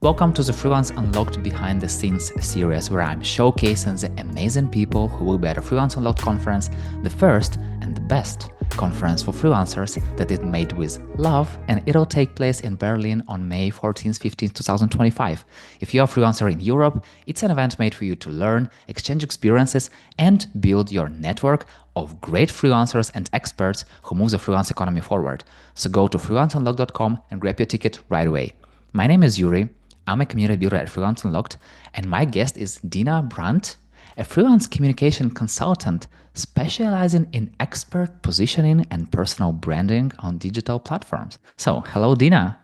Welcome to the Freelance Unlocked Behind the Scenes series, where I'm showcasing the amazing people who will be at the Freelance Unlocked Conference, the first and the best conference for freelancers that is made with love, and it'll take place in Berlin on May 14th, 15th, 2025. If you're a freelancer in Europe, it's an event made for you to learn, exchange experiences, and build your network of great freelancers and experts who move the freelance economy forward. So go to freelanceunlocked.com and grab your ticket right away. My name is Yuri. I'm a community builder at Freelance Unlocked, and my guest is Dina Brandt, a freelance communication consultant specializing in expert positioning and personal branding on digital platforms. So, hello, Dina.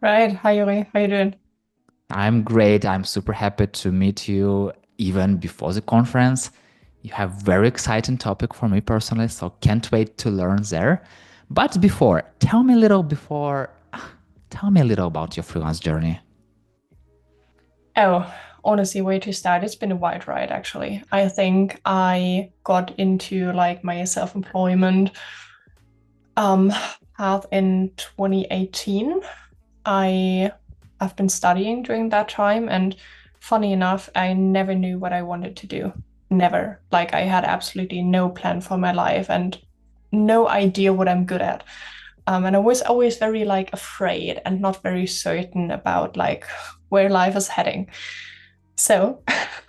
Right. Hi, Yuri. How you doing? I'm great. I'm super happy to meet you even before the conference. You have very exciting topic for me personally, so can't wait to learn there. But tell me a little about your freelance journey. Oh, honestly, way to start. It's been a wild ride, actually. I think I got into like my self-employment um path in 2018. I I've been studying during that time, and funny enough, I never knew what I wanted to do. Never. Like I had absolutely no plan for my life and no idea what I'm good at. And I was always very like afraid and not very certain about like where life is heading. So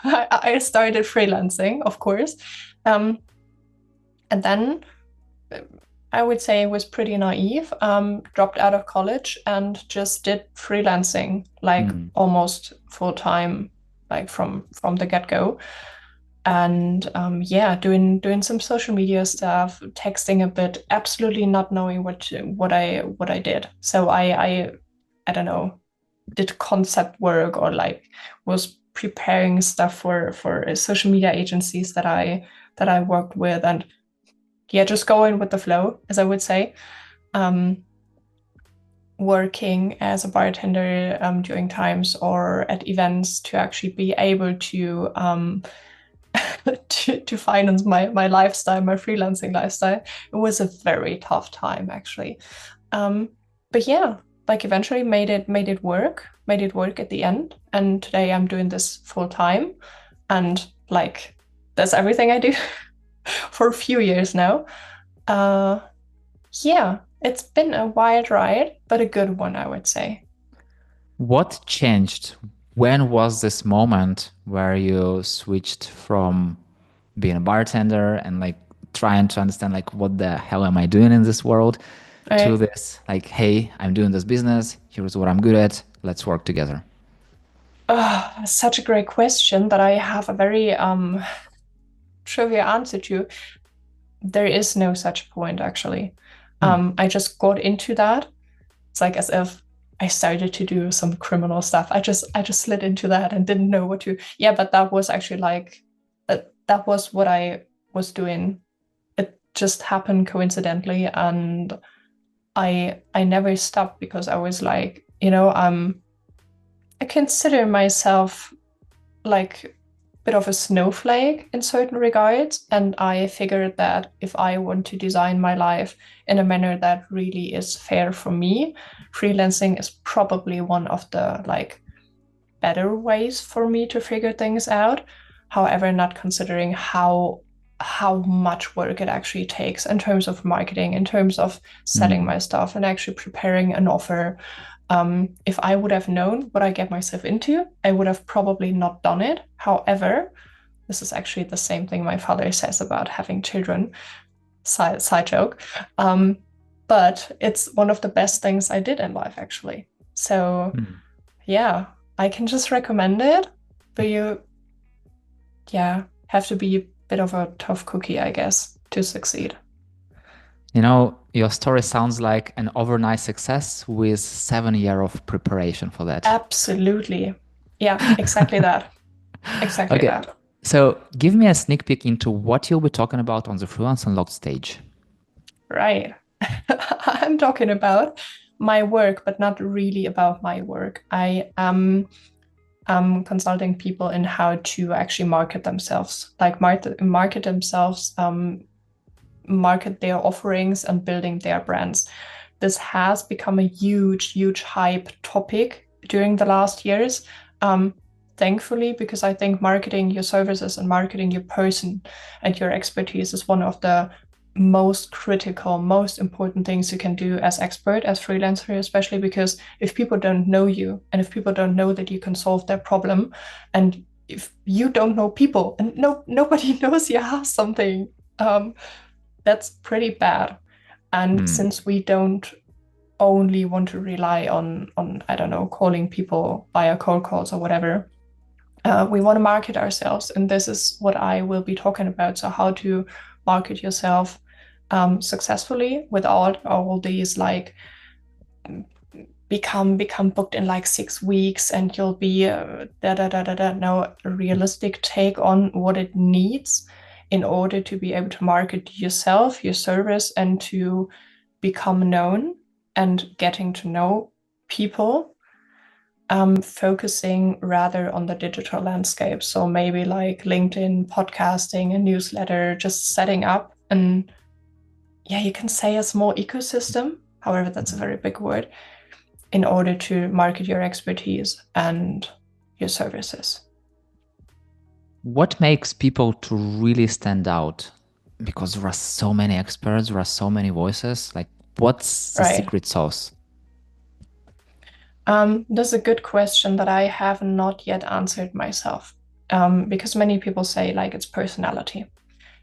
I started freelancing, of course. Um, and then I would say I was pretty naive, dropped out of college and just did freelancing like Hmm. almost full time, like from the get-go. And yeah, doing some social media stuff, texting a bit, absolutely not knowing what I did. So I don't know, did concept work or like was preparing stuff for social media agencies that I worked with, and yeah, just going with the flow, as I would say. Um, Working as a bartender during times or at events to actually be able to to finance my lifestyle, my freelancing lifestyle. It was a very tough time actually. Um, but yeah, like eventually made it work at the end. And today I'm doing this full time, and like that's everything I do for a few years now. Uh, yeah, it's been a wild ride, but a good one, I would say. What changed? When was this moment where you switched from being a bartender and like trying to understand like what the hell am I doing in this world to Right. this like, hey, I'm doing this business, here's what I'm good at, let's work together. Such a great question that I have a very trivial answer to. There is no such point, actually. Hmm. I just got into that. It's like as if I started to do some criminal stuff. I just slid into that and didn't know what to. Yeah, but that was actually like that was what I was doing. It just happened coincidentally, and I never stopped because I was like, I consider myself like a bit of a snowflake in certain regards. And I figured that if I want to design my life in a manner that really is fair for me, freelancing is probably one of the like better ways for me to figure things out. However, not considering how much work it actually takes in terms of marketing, in terms of setting Hmm. my stuff and actually preparing an offer. If I would have known what I get myself into, I would have probably not done it. However, this is actually the same thing my father says about having children. Side joke. Um, but it's one of the best things I did in life, actually. So Hmm. yeah, I can just recommend it, but you, yeah, have to be a bit of a tough cookie, I guess, to succeed. You know, your story sounds like an overnight success with 7 years of preparation for that. Absolutely. Yeah, exactly that. Exactly Okay, that. so give me a sneak peek into what you'll be talking about on the Freelance Unlocked stage. Right. I'm talking about my work, but not really about my work. I am consulting people in how to actually market themselves, like market themselves, market their offerings and building their brands. This has become a huge, huge hype topic, during the last years. Thankfully, because I think marketing your services and marketing your person and your expertise is one of the most critical, most important things you can do as expert, as freelancer, especially because if people don't know you and if people don't know that you can solve their problem, and if you don't know people and nobody knows you have something, that's pretty bad. And since we don't only want to rely on I don't know, calling people via cold calls or whatever, we want to market ourselves, and this is what I will be talking about. So how to market yourself successfully without all these like become booked in like 6 weeks and you'll be no, a realistic take on what it needs in order to be able to market yourself, your service, and to become known and getting to know people, focusing rather on the digital landscape. So maybe like LinkedIn, podcasting, a newsletter, just setting up, and yeah, you can say a small ecosystem. However, that's a very big word, in order to market your expertise and your services. What makes people to really stand out? Because there are so many experts, there are so many voices. Like, what's the secret sauce? That's a good question that I have not yet answered myself. Because many people say like it's personality.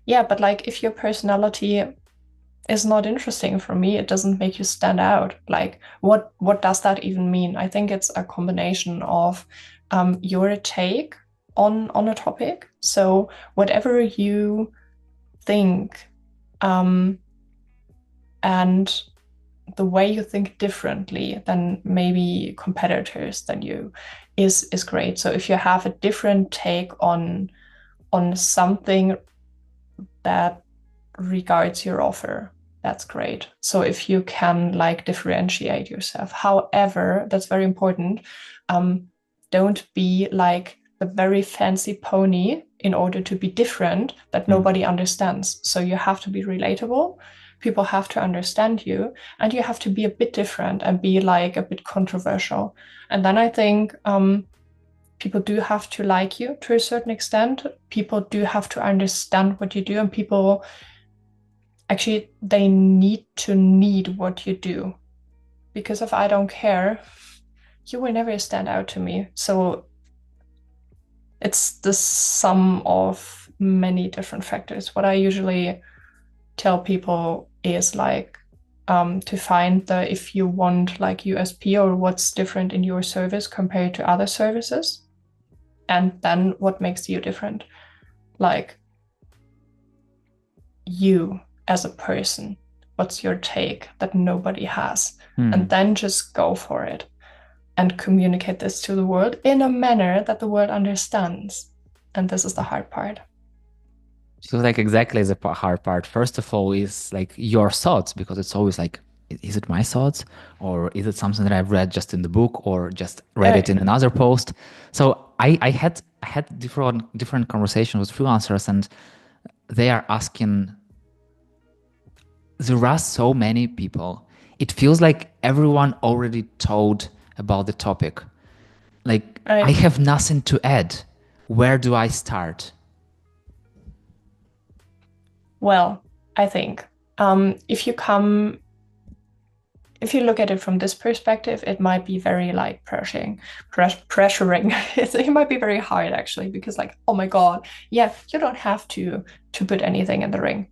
Yeah, but like if your personality is not interesting for me, it doesn't make you stand out. Like what does that even mean? I think it's a combination of your take on a topic. So whatever you think, and the way you think differently than maybe competitors than you is great. So if you have a different take on something that regards your offer, that's great. So if you can like differentiate yourself. However, that's very important. Don't be like the very fancy pony in order to be different that nobody understands. So you have to be relatable. People have to understand you, and you have to be a bit different and be like a bit controversial. And then I think people do have to like you to a certain extent. People do have to understand what you do, and people actually, they need to need what you do. Because if I don't care, you will never stand out to me. So it's the sum of many different factors. What I usually tell people is like to find the, if you want like USP or what's different in your service compared to other services, and then what makes you different, like you as a person, what's your take that nobody has, and then just go for it and communicate this to the world in a manner that the world understands. And this is the hard part. So like exactly the hard part. First of all is like your thoughts, because it's always like, is it my thoughts, or is it something that I've read just in the book or just read it in another post? So I had different conversations with freelancers, and they are asking, there are so many people. It feels like everyone already told about the topic. Like I have nothing to add. Where do I start? Well, I think if you look at it from this perspective, it might be very like pressuring. It might be very hard actually, because like, oh my God, yeah, you don't have to put anything in the ring.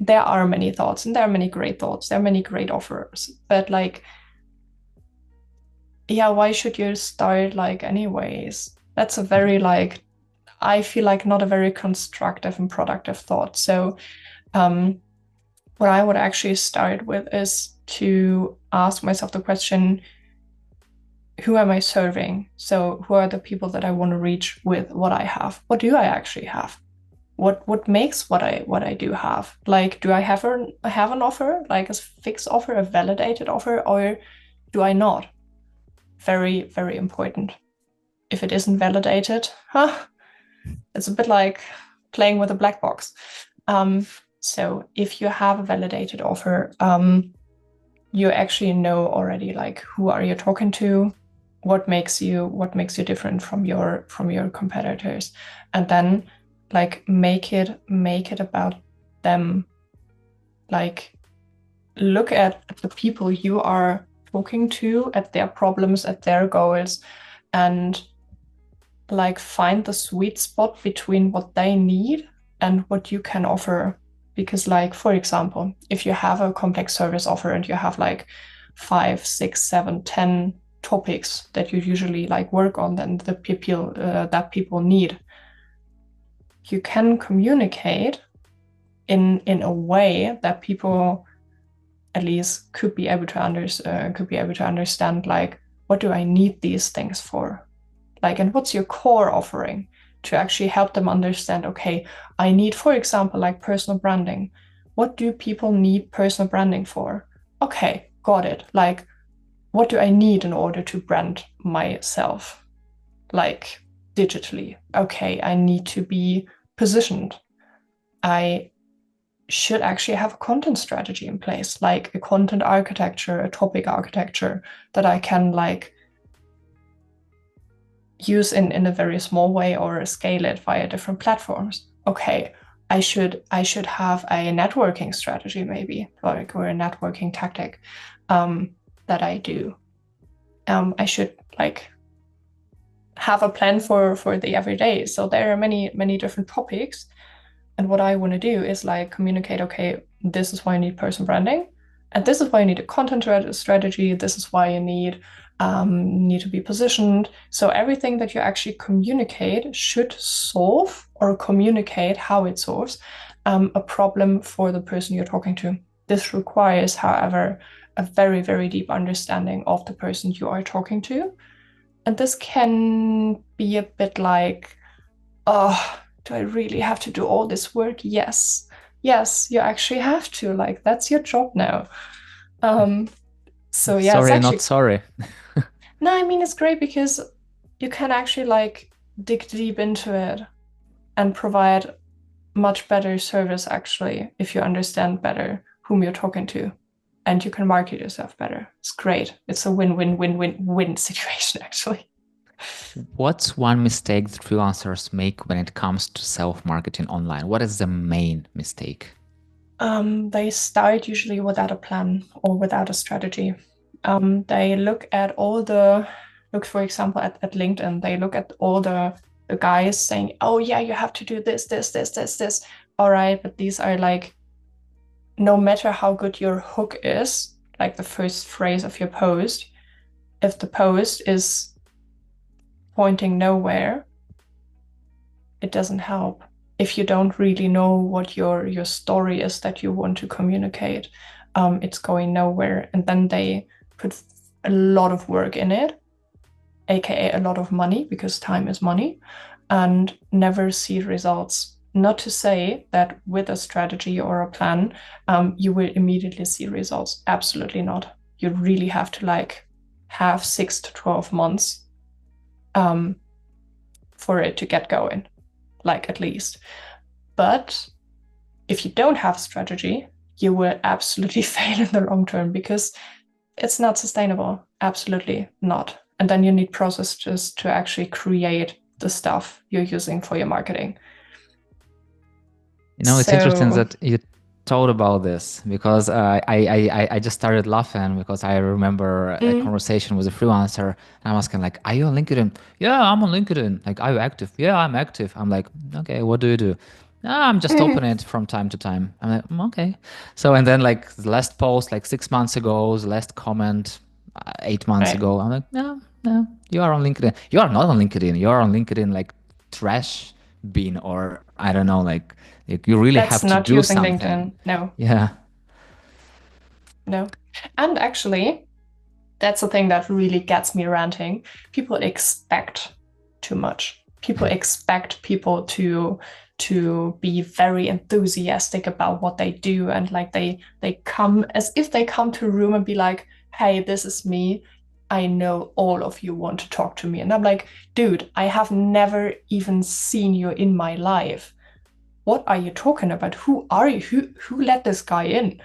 There are many thoughts, and there are many great thoughts. There are many great offers, but like, yeah, why should you start like anyways? That's a very like, I feel like not a very constructive and productive thought. So what I would actually start with is to ask myself the question, who am I serving? So who are the people that I want to reach with what I have? What do I actually have? What makes what I do have? Like, do I have an offer, like a fixed offer, a validated offer, or do I not? Very, very important. If it isn't validated, it's a bit like playing with a black box. So if you have a validated offer, you actually know already like who are you talking to, what makes you different from your competitors, and then like make it about them. Like look at the people you are talking to, at their problems, at their goals, and like find the sweet spot between what they need and what you can offer. Because like, for example, if you have a complex service offer and you have like 5, 6, 7, 10 topics that you usually like work on, then the people that people need, you can communicate in a way that people at least could be able to understand, like, what do I need these things for? Like, and what's your core offering, to actually help them understand, okay, I need, for example, like personal branding. What do people need personal branding for? Okay, got it. Like, what do I need in order to brand myself? Like, digitally. Okay, I need to be positioned. I should actually have a content strategy in place, like a content architecture, a topic architecture that I can like use in a very small way or scale it via different platforms. Okay, I should have a networking strategy, maybe, like, or a networking tactic that I do. I should like have a plan for the everyday. So there are many different topics. And what I want to do is like communicate, okay, this is why you need personal branding, and this is why you need a content strategy. This is why you need to be positioned. So everything that you actually communicate should solve or communicate how it solves a problem for the person you're talking to. This requires, however, a very, very deep understanding of the person you are talking to. And this can be a bit like, oh, do I really have to do all this work? Yes. Yes, you actually have to. Like, that's your job now. Um, so yeah, it's Sorry, not actually, sorry. no, I mean, it's great because you can actually like dig deep into it and provide much better service actually if you understand better whom you're talking to, and you can market yourself better. It's great. It's a win-win-win-win situation actually. What's one mistake that freelancers make when it comes to self-marketing online? What is the main mistake? They start usually without a plan or without a strategy. They look, for example, at LinkedIn, they look at all the guys saying, oh, yeah, you have to do this, this, this, this, this. All right, but these are like, no matter how good your hook is, like the first phrase of your post, if the post is pointing nowhere, it doesn't help. If you don't really know what your story is that you want to communicate, it's going nowhere. And then they put a lot of work in it, aka a lot of money, because time is money, and never see results. Not to say that with a strategy or a plan, you will immediately see results. Absolutely not. You really have to like have 6 to 12 months for it to get going, like at least. But if you don't have strategy, you will absolutely fail in the long term because it's not sustainable. Absolutely not. And then you need processes to actually create the stuff you're using for your marketing. You know, it's interesting So, that you told about this because I just started laughing because I remember a mm, conversation with a freelancer and I'm asking like, are you on LinkedIn? Yeah, I'm on LinkedIn. Like, are you active? Yeah, I'm active. I'm like, okay, what do you do? "Ah, I'm just mm, opening it from time to time. I'm like, okay. So, and then like the last post, like 6 months ago, the last comment, 8 months right. ago, I'm like, no, no, you are on LinkedIn. You are not on LinkedIn. You are on LinkedIn like trash bin or I don't know, like you really That's have to not do using something. LinkedIn. No, Yeah. no. And actually, that's the thing that really gets me ranting. People expect too much. People expect people to be very enthusiastic about what they do, and like they come as if they come to a room and be like, "Hey, this is me. I know all of you want to talk to me." And I'm like, "Dude, I have never even seen you in my life. What are you talking about? Who are you? Who let this guy in?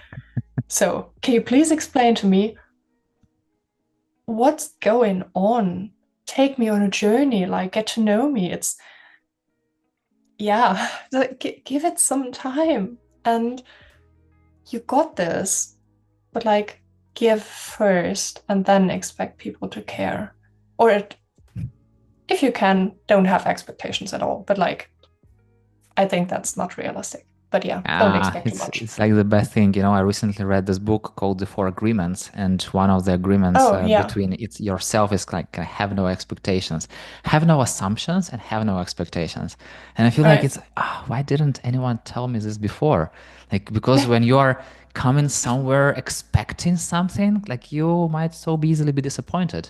So, can you please explain to me what's going on? Take me on a journey, like get to know me. It's, yeah, give it some time and you got this. But like give first and then expect people to care. Or if you can, don't have expectations at all. But like, I think that's not realistic. But yeah, don't expect too much. It's like the best thing, I recently read this book called The Four Agreements, and one of the agreements Oh, yeah, between it's yourself is like have no expectations, have no assumptions, and have no expectations. And I feel like right. it's why didn't anyone tell me this before? Like because Yeah, when you are coming somewhere expecting something, like you might so easily be disappointed.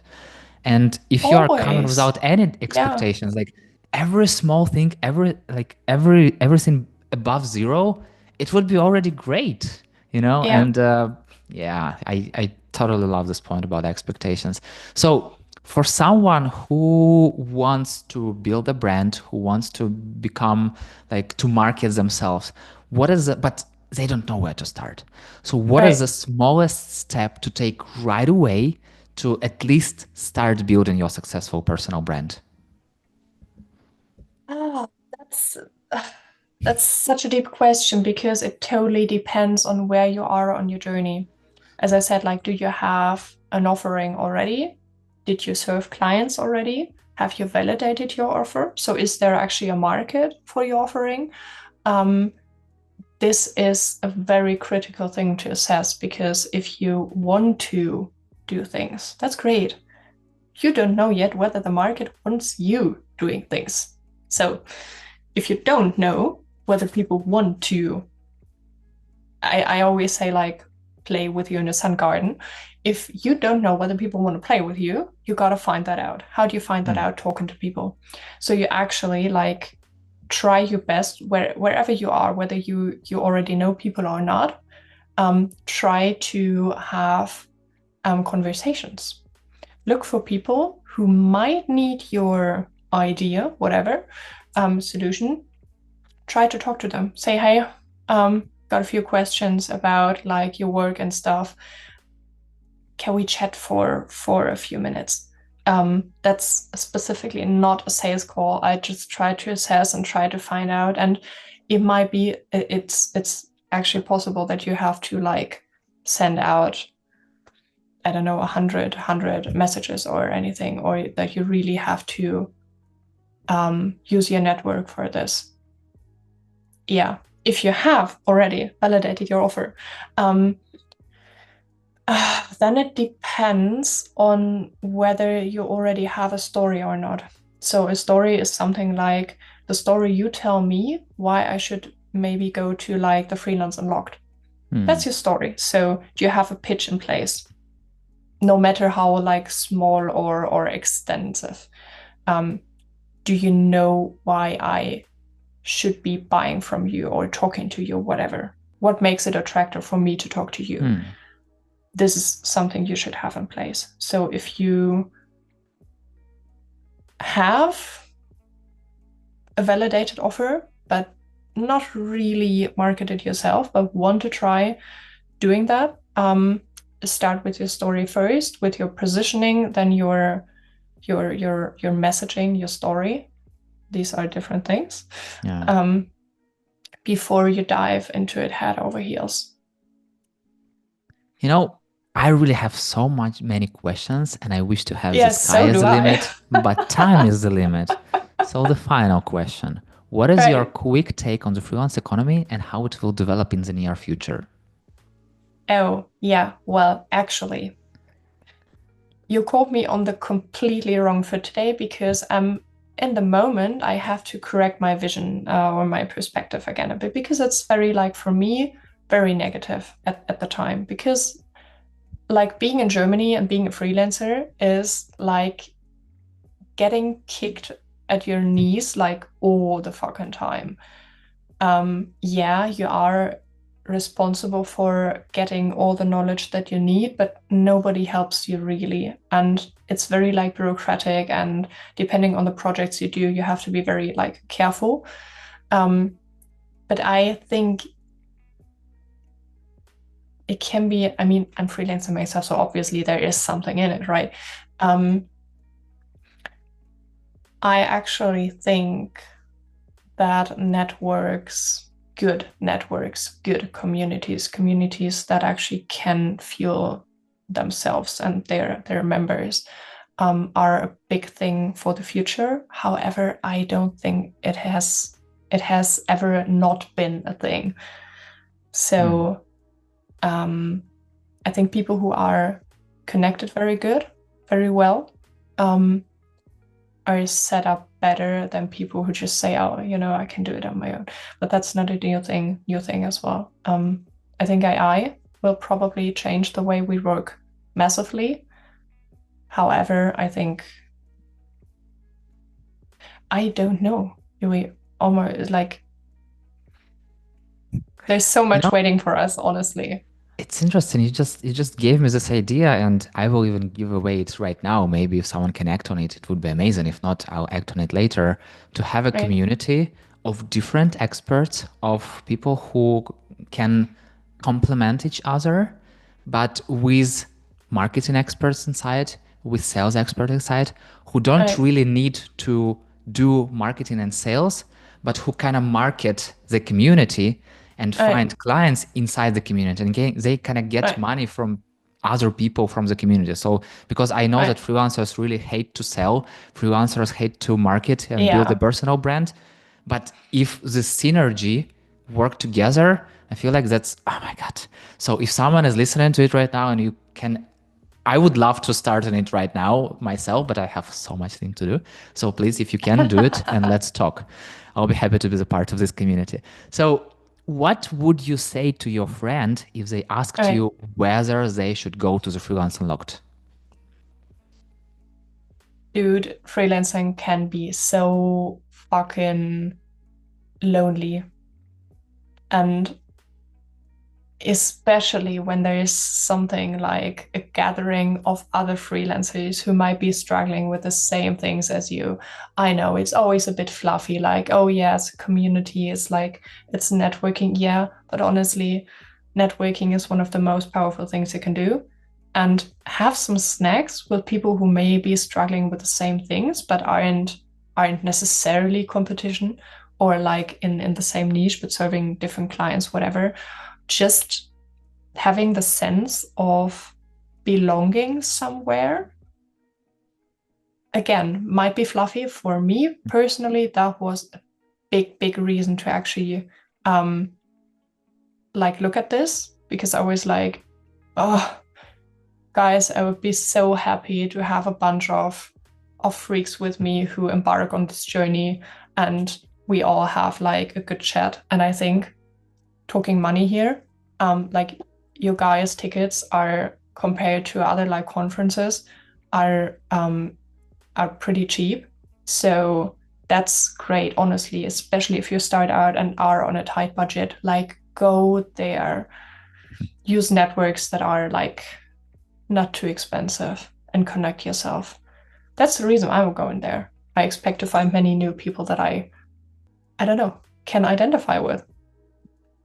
And if you are coming always. without any Yeah, expectations, like every small thing, everything above zero, it would be already great, yeah. And yeah, I totally love this point about expectations. So for someone who wants to build a brand, who wants to become like to market themselves, what is it? But they don't know where to start. So what is Right. the smallest step to take right away to at least start building your successful personal brand? Ah, that's that's such a deep question because it totally depends on where you are on your journey. As I said, like, do you have an offering already? Did you serve clients already? Have you validated your offer? So is there actually a market for your offering? Um, this is a very critical thing to assess because if you want to do things, that's great. You don't know yet whether the market wants you doing things. So if you don't know whether people want to, I always say, like, play with you in a sun garden. If you don't know whether people want to play with you, you got to find that out. How do you find that Hmm. out? Talking to people. So you actually like try your best wherever you are, whether you already know people or not. Try to have conversations. Look for people who might need your idea, whatever solution. Try to talk to them. Say, hey, got a few questions about like your work and stuff. Can we chat for a few minutes? That's specifically not a sales call. I just try to assess and try to find out. And it might be it's actually possible that you have to like send out, I don't know, 100 messages or anything, or that you really have to use your network for this. Yeah, if you have already validated your offer, um, then it depends on whether you already have a story or not. So a story is something like the story you tell me why I should maybe go to like the Freelance Unlocked. Hmm. That's your story. So do you have a pitch in place? No matter how like small or extensive. Um, do you know why I should be buying from you or talking to you, whatever? What makes it attractive for me to talk to you? Hmm. This is something you should have in place. So if you have a validated offer, but not really marketed yourself, but want to try doing that, start with your story first, with your positioning, then your messaging, your story. These are different things. Yeah. Um, before you dive into it head over heels. You know, I really have so many questions, and I wish to have the Yes, sky so as do the I. limit, but time is the limit. So the final question: what is your Right. quick take on the freelance economy and how it will develop in the near future? Oh, yeah. Well, actually, you caught me on the completely wrong foot today because in the moment I have to correct my vision or my perspective again a bit because it's very like for me very negative at the time because like being in Germany and being a freelancer is like getting kicked at your knees like all the fucking time. Yeah, you are responsible for getting all the knowledge that you need, but nobody helps you really. And it's very like bureaucratic, and depending on the projects you do, you have to be very like careful. Um, but I think it can be, I mean, I'm freelancing myself, so obviously there is something in it, right? Um, I actually think that networks, good communities that actually can fuel themselves and their members are a big thing for the future. However, I don't think it has ever not been a thing. Hmm. So I think people who are connected very good, very well, um, are set up better than people who just say, "Oh, I can do it on my own." But that's not a new thing as well. I think AI will probably change the way we work massively. However, I think I don't know. We almost like there's so You much know, waiting for us, honestly. it's interesting. You just gave me this idea, and I will even give away it right now. Maybe if someone can act on it, it would be amazing. If not, I'll act on it later. To have a Right, community of different experts, of people who can complement each other, but with marketing experts inside, with sales experts inside, who don't right, really need to do marketing and sales, but who kind of market the community and right, find clients inside the community, and they kind of get right, money from other people from the community. So because I know that right. freelancers really hate to sell, freelancers hate to market and build a Yeah. personal brand, but if the synergy work together, I feel like that's, oh my god. So if someone is listening to it right now and you can, I would love to start on it right now myself, but I have so much thing to do. So please, if you can, do it and let's talk. I'll be happy to be the part of this community. So what would you say to your friend if they asked Right. you whether they should go to the Freelance Unlocked? Dude, freelancing can be so fucking lonely. And especially when there is something like a gathering of other freelancers who might be struggling with the same things as you. I know it's always a bit fluffy, like, oh, yes, community is like, it's networking. Yeah, but honestly, networking is one of the most powerful things you can do. And have some snacks with people who may be struggling with the same things, but aren't necessarily competition or like in the same niche, but serving different clients, whatever. Just having the sense of belonging somewhere, again, might be fluffy. For me personally, that was a big reason to actually um like look at this, because I was like, oh, guys, I would be so happy to have a bunch of freaks with me who embark on this journey, and we all have like a good chat. And I think, talking money here, like, you guys' tickets are, compared to other like conferences, are pretty cheap. So that's great, honestly, especially if you start out and are on a tight budget. Like, go there, use networks that are like not too expensive, and connect yourself. That's the reason I'm going there. I expect to find many new people that I don't know, can identify with.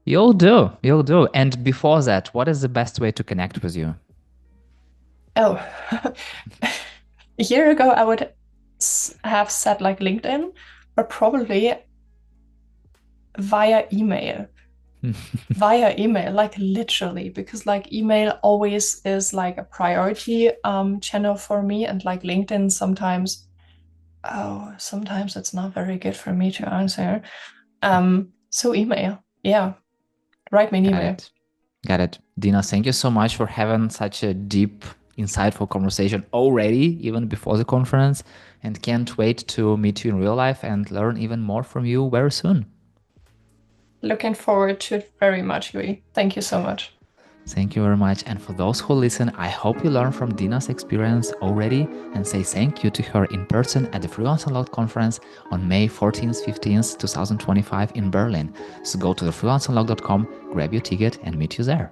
You'll do. You'll do. And before that, what is the best way to connect with you? Oh, a year ago I would have said like LinkedIn, but probably via email. Via email, like literally, because like email always is like a priority channel for me, and like LinkedIn sometimes, oh, sometimes it's not very good for me to answer. So email, yeah, write me an Got email. it. Got it. Dina, thank you so much for having such a deep, insightful conversation already, even before the conference. And can't wait to meet you in real life and learn even more from you very soon. Looking forward to it very much, Yui. Thank you so much. Thank you very much. And for those who listen, I hope you learn from Dina's experience already and say thank you to her in person at the Freelance Unlocked Conference on May 14th, 15th, 2025 in Berlin. So go to the freelanceunlocked.com, grab your ticket, and meet you there.